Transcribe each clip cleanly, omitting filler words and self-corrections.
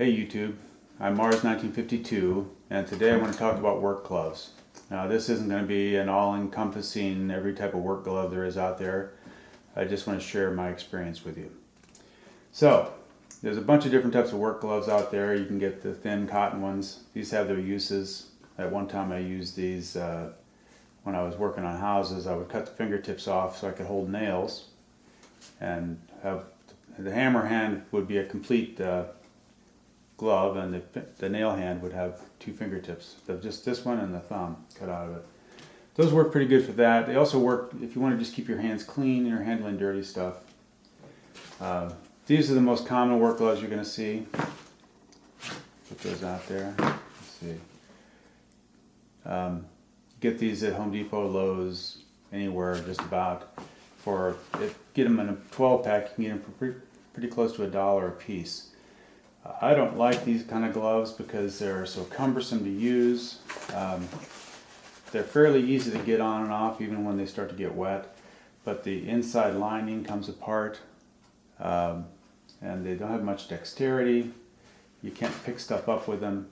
Hey YouTube, I'm Mars1952, and today I want to talk about work gloves. Now this isn't going to be an all-encompassing every type of work glove there is out there. I just want to share my experience with you. So, there's a bunch of different types of work gloves out there. You can get the thin cotton ones. These have their uses. At one time I used these when I was working on houses. I would cut the fingertips off so I could hold nails, and have the hammer hand would be a complete glove, and the nail hand would have two fingertips. So just this one and the thumb cut out of it. Those work pretty good for that. They also work if you want to just keep your hands clean and you're handling dirty stuff. These are the most common work gloves you're going to see. Put those out there. Let's see. Get these at Home Depot, Lowe's, anywhere just about. Get them in a 12 pack, you can get them for pretty close to $1 a piece. I don't like these kind of gloves because they're so cumbersome to use. They're fairly easy to get on and off even when they start to get wet, but the inside lining comes apart, and they don't have much dexterity. You can't pick stuff up with them.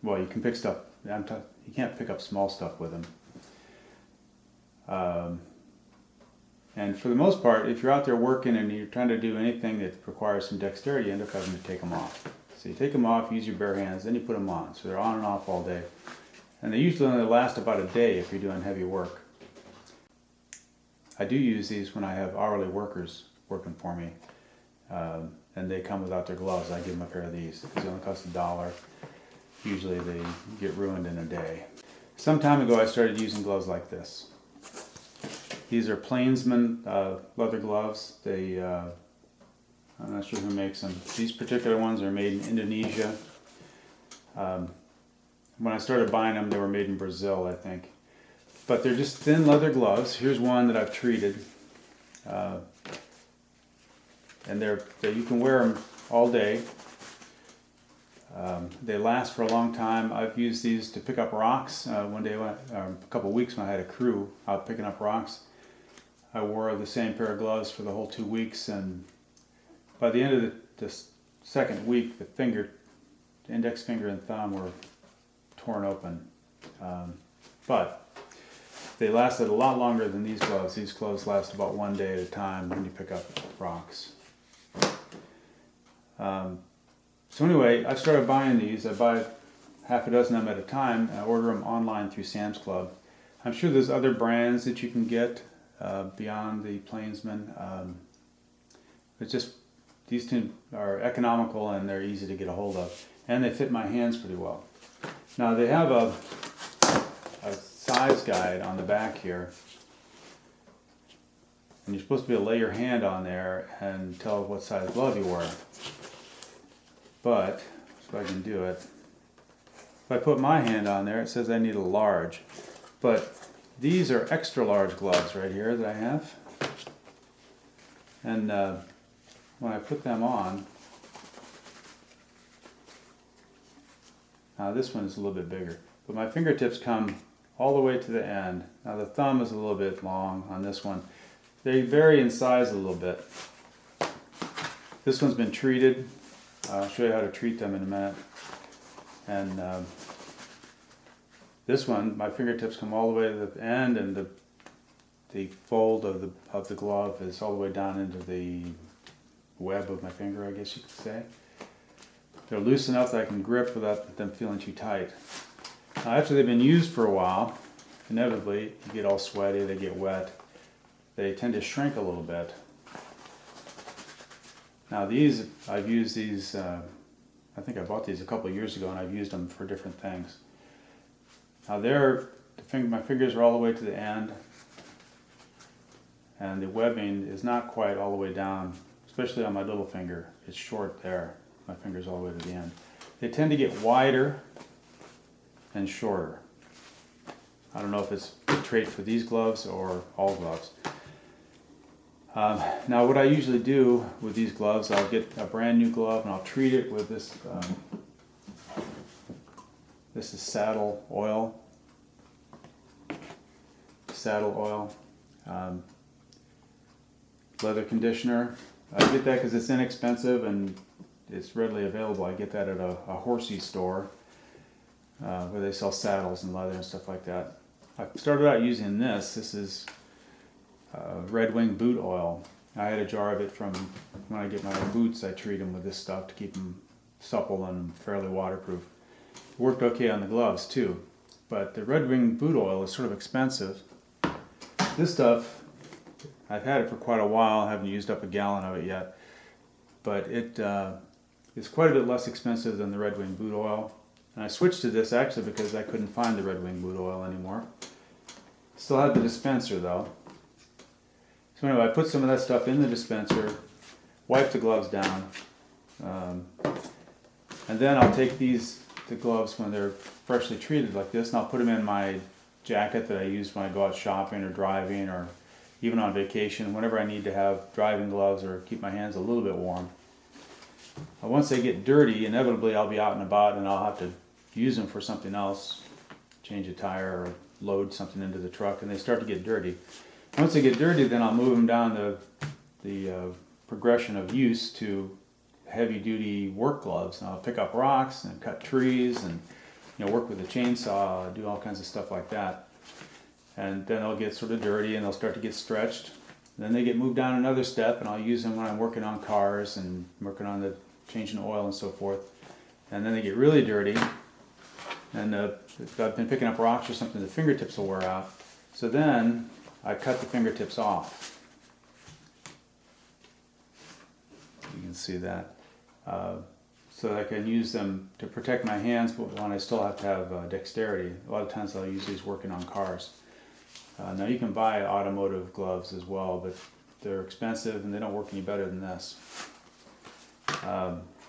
Well, you can pick stuff, you can't pick up small stuff with them. And for the most part, if you're out there working and you're trying to do anything that requires some dexterity, you end up having to take them off. So you take them off, use your bare hands, then you put them on. So they're on and off all day. And they usually only last about a day if you're doing heavy work. I do use these when I have hourly workers working for me. And they come without their gloves. I give them a pair of these. These only cost $1. Usually they get ruined in a day. Some time ago I started using gloves like this. These are Plainsman leather gloves. I'm not sure who makes them. These particular ones are made in Indonesia. When I started buying them, they were made in Brazil, I think. But they're just thin leather gloves. Here's one that I've treated. And you can wear them all day. They last for a long time. I've used these to pick up rocks. One day, a couple of weeks when I had a crew out picking up rocks, I wore the same pair of gloves for the whole 2 weeks, and by the end of the second week, the index finger and thumb were torn open. But they lasted a lot longer than these gloves. These gloves last about 1 day at a time when you pick up rocks. So anyway, I started buying these. I buy half a dozen of them at a time. I order them online through Sam's Club. I'm sure there's other brands that you can get beyond the Plainsman. It's just, these two are economical and they're easy to get a hold of. And they fit my hands pretty well. Now they have a size guide on the back here. And you're supposed to be able to lay your hand on there and tell what size glove you wear. But, if I can do it, if I put my hand on there, it says I need a large. But these are extra large gloves right here that I have. And when I put them on, now this one is a little bit bigger, but my fingertips come all the way to the end. Now the thumb is a little bit long on this one. They vary in size a little bit. This one's been treated. I'll show you how to treat them in a minute. And this one, my fingertips come all the way to the end, and the fold of the glove is all the way down into the web of my finger, I guess you could say. They're loose enough that I can grip without them feeling too tight. Now, after they've been used for a while, inevitably you get all sweaty, they get wet. They tend to shrink a little bit. Now these, I've used these, I think I bought these a couple of years ago, and I've used them for different things. Now my fingers are all the way to the end, and the webbing is not quite all the way down, especially on my little finger. It's short there. My finger's all the way to the end. They tend to get wider and shorter. I don't know if it's a trait for these gloves or all gloves. Now what I usually do with these gloves, I'll get a brand new glove and I'll treat it with this, this is saddle oil. Leather conditioner. I get that because it's inexpensive and it's readily available. I get that at a horsey store where they sell saddles and leather and stuff like that. I started out using this. This is Red Wing boot oil. I had a jar of it from when I get my boots. I treat them with this stuff to keep them supple and fairly waterproof. It worked okay on the gloves too, but the Red Wing boot oil is sort of expensive. This stuff, I've had it for quite a while. I haven't used up a gallon of it yet, but it is quite a bit less expensive than the Red Wing boot oil. And I switched to this actually because I couldn't find the Red Wing boot oil anymore. Still had the dispenser though. So anyway, I put some of that stuff in the dispenser, wipe the gloves down, and then I'll take the gloves when they're freshly treated like this, and I'll put them in my jacket that I use when I go out shopping or driving or even on vacation, whenever I need to have driving gloves or keep my hands a little bit warm. Once they get dirty, inevitably I'll be out and about and I'll have to use them for something else, change a tire or load something into the truck, and they start to get dirty. Once they get dirty, then I'll move them down the progression of use to heavy-duty work gloves. And I'll pick up rocks and cut trees and work with a chainsaw, do all kinds of stuff like that. And then they'll get sort of dirty and they'll start to get stretched. Then they get moved down another step, and I'll use them when I'm working on cars and working on the changing oil and so forth. And then they get really dirty, and if I've been picking up rocks or something, the fingertips will wear out. So then I cut the fingertips off. You can see that. So that I can use them to protect my hands, but when I still have to have dexterity. A lot of times I'll use these working on cars. Now you can buy automotive gloves as well, but they're expensive and they don't work any better than this.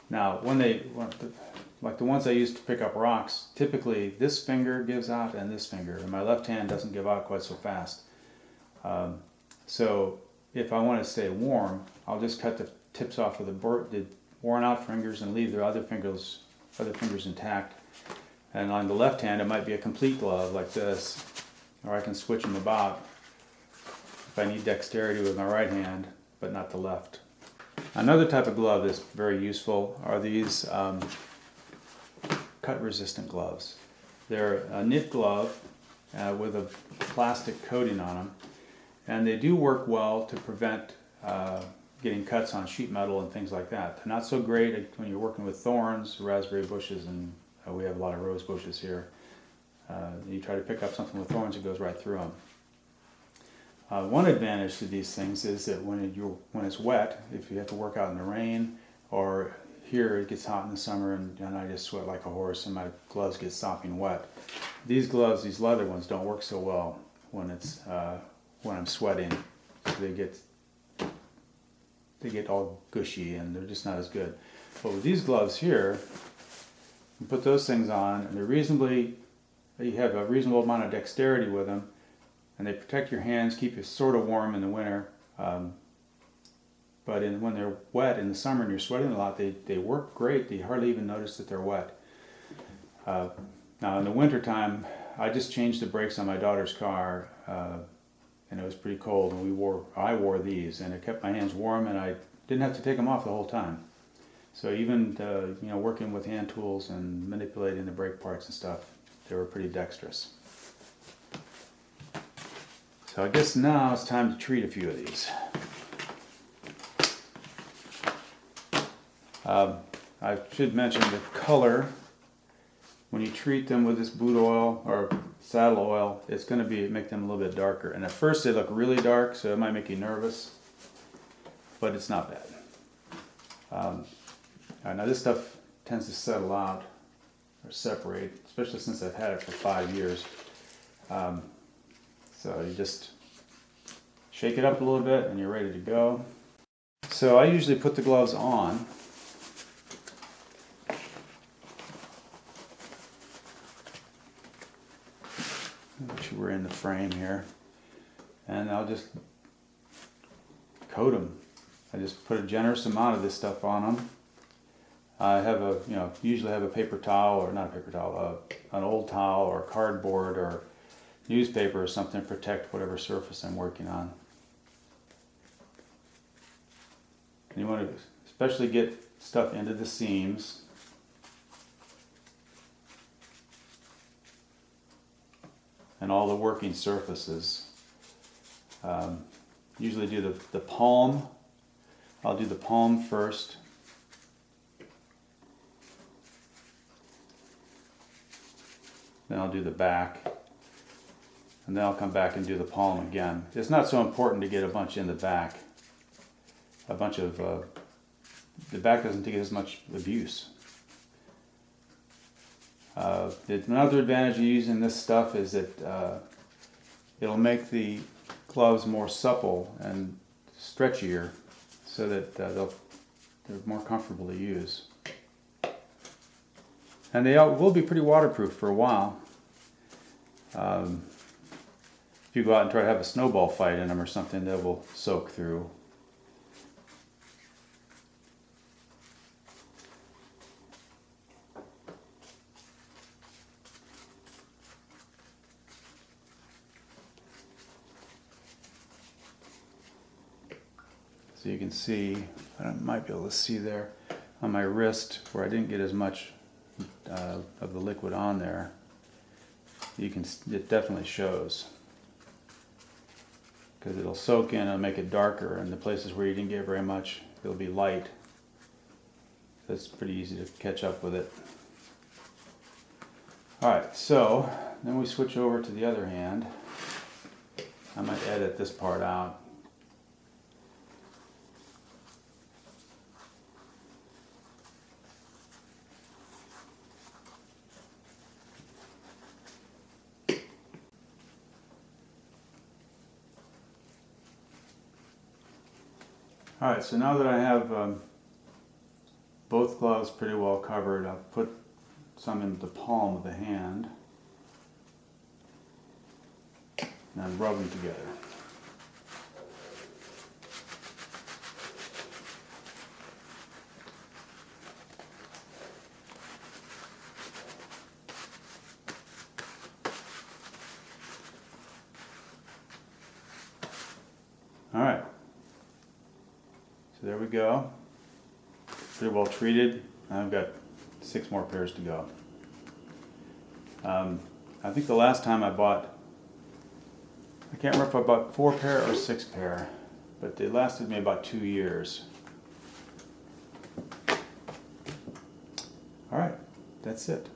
Now like the ones I use to pick up rocks, typically this finger gives out and this finger, and my left hand doesn't give out quite so fast. So if I want to stay warm, I'll just cut the tips off of the worn out fingers and leave the other fingers intact. And on the left hand, it might be a complete glove like this, or I can switch them about if I need dexterity with my right hand, but not the left. Another type of glove that's very useful are these cut-resistant gloves. They're a knit glove with a plastic coating on them, and they do work well to prevent getting cuts on sheet metal and things like that. They're not so great when you're working with thorns, raspberry bushes, and we have a lot of rose bushes here. You try to pick up something with thorns, it goes right through them. One advantage to these things is that when it's wet, if you have to work out in the rain, or here it gets hot in the summer and I just sweat like a horse and my gloves get sopping wet. These gloves, these leather ones, don't work so well when I'm sweating. So they get all gushy and they're just not as good. But with these gloves here, you put those things on and you have a reasonable amount of dexterity with them, and they protect your hands, keep you sort of warm in the winter. But when they're wet in the summer and you're sweating a lot, they work great. You hardly even notice that they're wet. Now in the winter time, I just changed the brakes on my daughter's car, and it was pretty cold, and I wore these, and it kept my hands warm, and I didn't have to take them off the whole time. So even working with hand tools and manipulating the brake parts and stuff, they were pretty dexterous. So I guess now it's time to treat a few of these. I should mention the color. When you treat them with this boot oil or saddle oil, it's going to make them a little bit darker. And at first they look really dark, so it might make you nervous, but it's not bad. Now this stuff tends to settle out or separate, especially since I've had it for 5 years. So you just shake it up a little bit and you're ready to go. So I usually put the gloves on. We're in the frame here, and I'll just coat them. I just put a generous amount of this stuff on them. I have usually have a paper towel, or not a paper towel, an old towel or cardboard or newspaper or something to protect whatever surface I'm working on. And you want to especially get stuff into the seams. And all the working surfaces. Usually do the palm. I'll do the palm first. Then I'll do the back. And then I'll come back and do the palm again. It's not so important to get a bunch in the back. A bunch of, the back doesn't get as much abuse. Another advantage of using this stuff is that it'll make the gloves more supple and stretchier so that they're more comfortable to use. And they will be pretty waterproof for a while. If you go out and try to have a snowball fight in them or something, they will soak through. So you can see, I might be able to see there on my wrist where I didn't get as much of the liquid on there. It definitely shows. Because it'll soak in and make it darker, and the places where you didn't get very much, it'll be light. So it's pretty easy to catch up with it. Alright, so then we switch over to the other hand. I might edit this part out. Alright, so now that I have both gloves pretty well covered, I'll put some in the palm of the hand and rub them together. Alright. So there we go. Pretty well treated. I've got 6 more pairs to go. I think the last time I bought, I can't remember if I bought 4 pair or 6 pair, but they lasted me about 2 years. Alright, that's it.